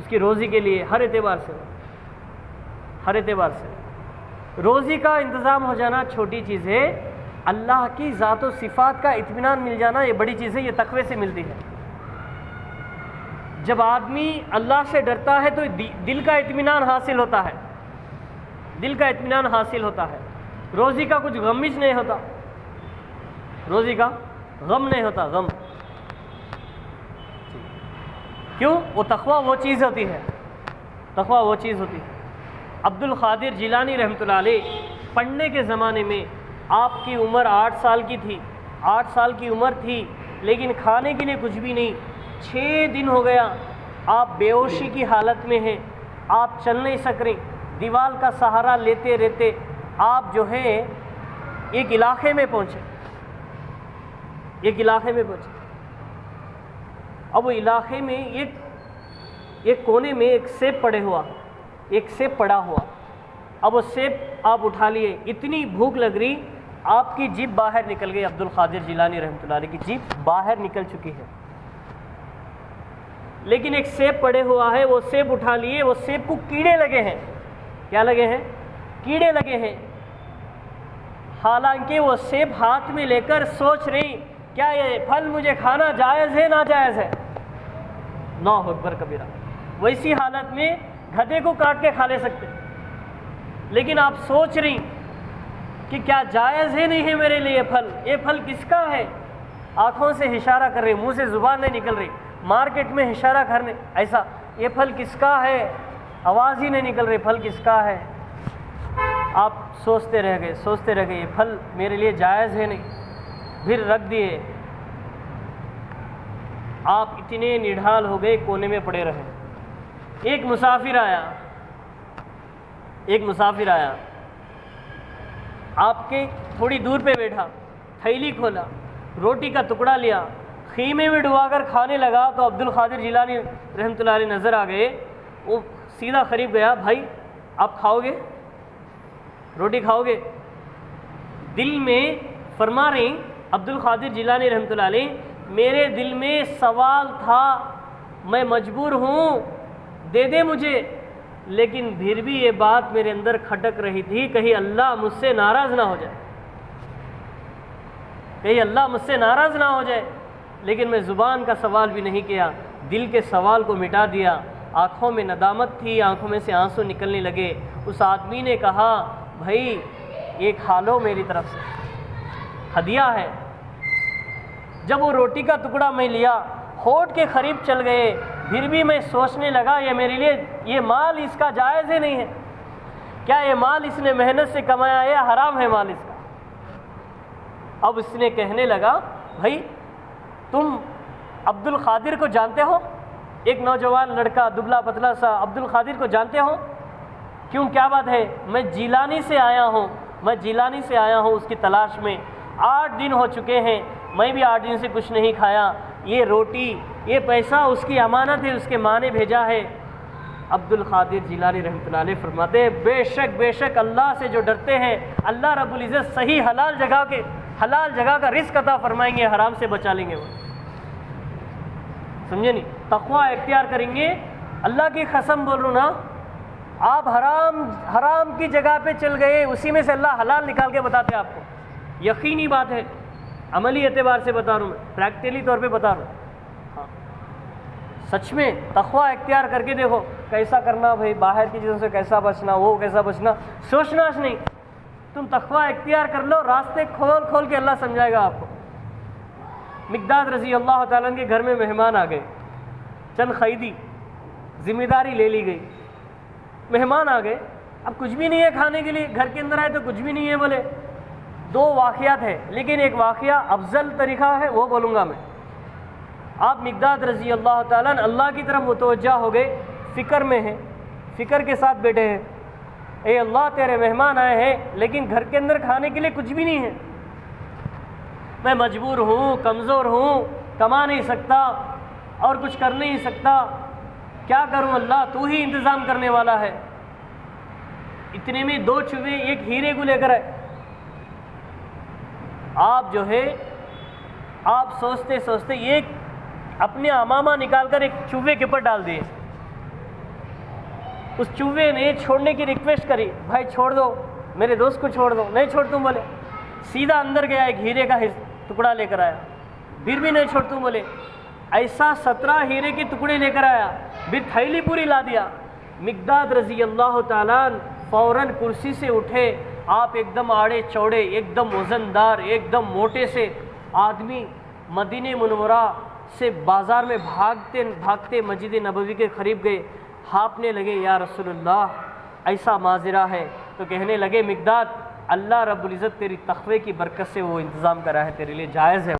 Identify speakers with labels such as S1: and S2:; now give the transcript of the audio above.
S1: کی روزی کے لیے ہر اعتبار سے روزی کا انتظام ہو جانا چھوٹی چیز ہے، اللہ کی ذات و صفات کا اطمینان مل جانا یہ بڑی چیز ہے، یہ تقوی سے ملتی ہے۔ جب آدمی اللہ سے ڈرتا ہے تو دل کا اطمینان حاصل ہوتا ہے، روزی کا کچھ غمش نہیں ہوتا، غم نہیں ہوتا، کیوں؟ وہ تقوی وہ چیز ہوتی ہے، عبد القادر جیلانی رحمۃ اللہ علیہ پڑھنے کے زمانے میں آپ کی عمر 8 سال کی عمر تھی، لیکن کھانے کے لیے کچھ بھی نہیں، 6 دن ہو گیا، آپ بے ہوشی کی حالت میں ہیں، آپ چل نہیں سک رہے، دیوار کا سہارا لیتے رہتے آپ جو ہے ایک علاقے میں پہنچے، اب وہ علاقے میں ایک کونے میں ایک سیب پڑا ہوا، اب وہ سیب آپ اٹھا لیے، اتنی بھوک لگ رہی، آپ کی جیب باہر نکل گئی، عبد القادر جیلانی رحمۃ اللہ علیہ کی جیب باہر نکل چکی ہے، لیکن ایک سیب پڑے ہوا ہے، وہ سیب اٹھا لیے، وہ سیب کو کیڑے لگے ہیں، کیا لگے ہیں؟ کیڑے لگے ہیں، حالانکہ وہ سیب ہاتھ میں لے کر سوچ رہی کیا یہ پھل مجھے کھانا جائز ہے ناجائز ہے؟ اللہ اکبر کبیرہ۔ ویسی حالت میں گدھے کو کاٹ کے کھا لے سکتے، لیکن آپ سوچ رہی کہ کیا جائز ہے نہیں ہے میرے لیے یہ پھل کس کا ہے؟ آنکھوں سے اشارہ کر رہی، منہ سے زبان نہیں نکل رہی، مارکیٹ میں اشارہ کرنے ایسا، یہ پھل کس کا ہے؟ آواز ہی نہیں نکل رہی، پھل کس کا ہے؟ آپ سوچتے رہ گئے یہ پھل میرے لیے جائز ہے نہیں، پھر رکھ دیے، آپ اتنے نڈھال ہو گئے کونے میں پڑے رہے۔ ایک مسافر آیا آپ کے تھوڑی دور پہ بیٹھا، تھیلی کھولا، روٹی کا ٹکڑا لیا، خیمے میں ڈبا کر کھانے لگا تو عبد القادر جیلانی رحمۃ اللہ علیہ نظر آ گئے، وہ سیدھا قریب گیا، بھائی آپ کھاؤ گے؟ روٹی کھاؤ گے؟ دل میں فرما رہی عبد القادر جیلانی رحمۃ اللہ علیہ، میرے دل میں سوال تھا، میں مجبور ہوں، دے دے مجھے، لیکن پھر بھی یہ بات میرے اندر کھٹک رہی تھی، کہیں اللہ مجھ سے ناراض نہ ہو جائے، لیکن میں زبان کا سوال بھی نہیں کیا، دل کے سوال کو مٹا دیا، آنکھوں میں ندامت تھی، آنکھوں میں سے آنسو نکلنے لگے۔ اس آدمی نے کہا، بھائی یہ کھا لو، میری طرف سے ہدیہ ہے۔ جب وہ روٹی کا ٹکڑا میں لیا، ہونٹ کے قریب چل گئے، پھر بھی میں سوچنے لگا یہ میرے لیے یہ مال اس کا جائز ہی نہیں ہے، کیا یہ مال اس نے محنت سے کمایا ہے یا حرام ہے مال اس کا؟ اب اس نے کہنے لگا، بھائی تم عبد القادر کو جانتے ہو؟ ایک نوجوان لڑکا دبلا پتلا سا، عبد القادر کو جانتے ہو؟ کیوں، کیا بات ہے؟ میں جیلانی سے آیا ہوں اس کی تلاش میں، 8 دن ہو چکے ہیں، میں بھی 8 دن سے کچھ نہیں کھایا، یہ روٹی یہ پیسہ اس کی امانت ہے، اس کے ماں نے بھیجا ہے۔ عبد القادر جیلانی رحمۃ اللہ علیہ فرماتے ہیں، بے شک اللہ سے جو ڈرتے ہیں، اللہ رب العزت صحیح حلال جگہ کا رزق عطا فرمائیں گے، حرام سے بچا لیں گے۔ وہ سمجھے نہیں؟ تقوی اختیار کریں گے، اللہ کی قسم بول رہا ہوں نا، آپ حرام کی جگہ پہ چل گئے، اسی میں سے اللہ حلال نکال کے بتاتے ہیں آپ کو، یقینی بات ہے، عملی اعتبار سے بتا رہا ہوں، میں پریکٹیکلی طور پہ بتا رہا ہوں۔ ہاں سچ میں تقوی اختیار کر کے دیکھو، کیسا کرنا بھائی، باہر کی چیزوں سے کیسا بچنا، وہ کیسا بچنا، سوچنا نہیں، تم تقوی اختیار کر لو، راستے کھول کے اللہ سمجھائے گا آپ کو۔ مقداد رضی اللہ تعالیٰ کے گھر میں مہمان آ گئے، چند قیدی، ذمہ داری لے لی گئی، مہمان آ گئے، اب کچھ بھی نہیں ہے کھانے کے لیے، گھر کے اندر آئے تو کچھ بھی نہیں ہے بولے۔ 2 واقعات ہیں، لیکن ایک واقعہ افضل طریقہ ہے وہ بولوں گا میں۔ آپ مقداد رضی اللہ تعالیٰ اللہ کی طرف متوجہ ہو گئے، فکر میں ہیں، فکر کے ساتھ بیٹھے ہیں، اے اللہ تیرے مہمان آئے ہیں لیکن گھر کے اندر کھانے کے لیے کچھ بھی نہیں ہے، میں مجبور ہوں، کمزور ہوں، کما نہیں سکتا اور کچھ کر نہیں سکتا، کیا کروں اللہ، تو ہی انتظام کرنے والا ہے۔ اتنے میں 2 چوہے ایک ہیرے کو لے کر آئے، آپ جو ہے آپ سوچتے ایک اپنے امامہ نکال کر ایک چوہے کے اوپر ڈال دیے، اس چوہے نے چھوڑنے کی ریکویسٹ کری، بھائی چھوڑ دو، میرے دوست کو چھوڑ دو، نہیں چھوڑتوں بولے، سیدھا اندر گیا، ایک ہیرے کا ٹکڑا لے کر آیا، پھر بھی نہیں چھوڑتوں بولے، ایسا 17 ہیرے کے ٹکڑے لے کر آیا، پھر تھیلی پوری لا دیا۔ مقداد رضی اللہ تعالیٰ فوراً کرسی سے اٹھے، آپ ایک دم آڑے چوڑے، ایک دم وزندار، ایک دم موٹے سے آدمی مدینہ منورہ سے بازار میں بھاگتے بھاگتے مسجد نبوی کے قریب گئے، ہانپنے لگے، یا رسول اللہ ایسا ماجرا ہے، تو کہنے لگے مقداد اللہ رب العزت تیری تقوی کی برکت سے وہ انتظام کرا ہے، تیرے لیے جائز ہے۔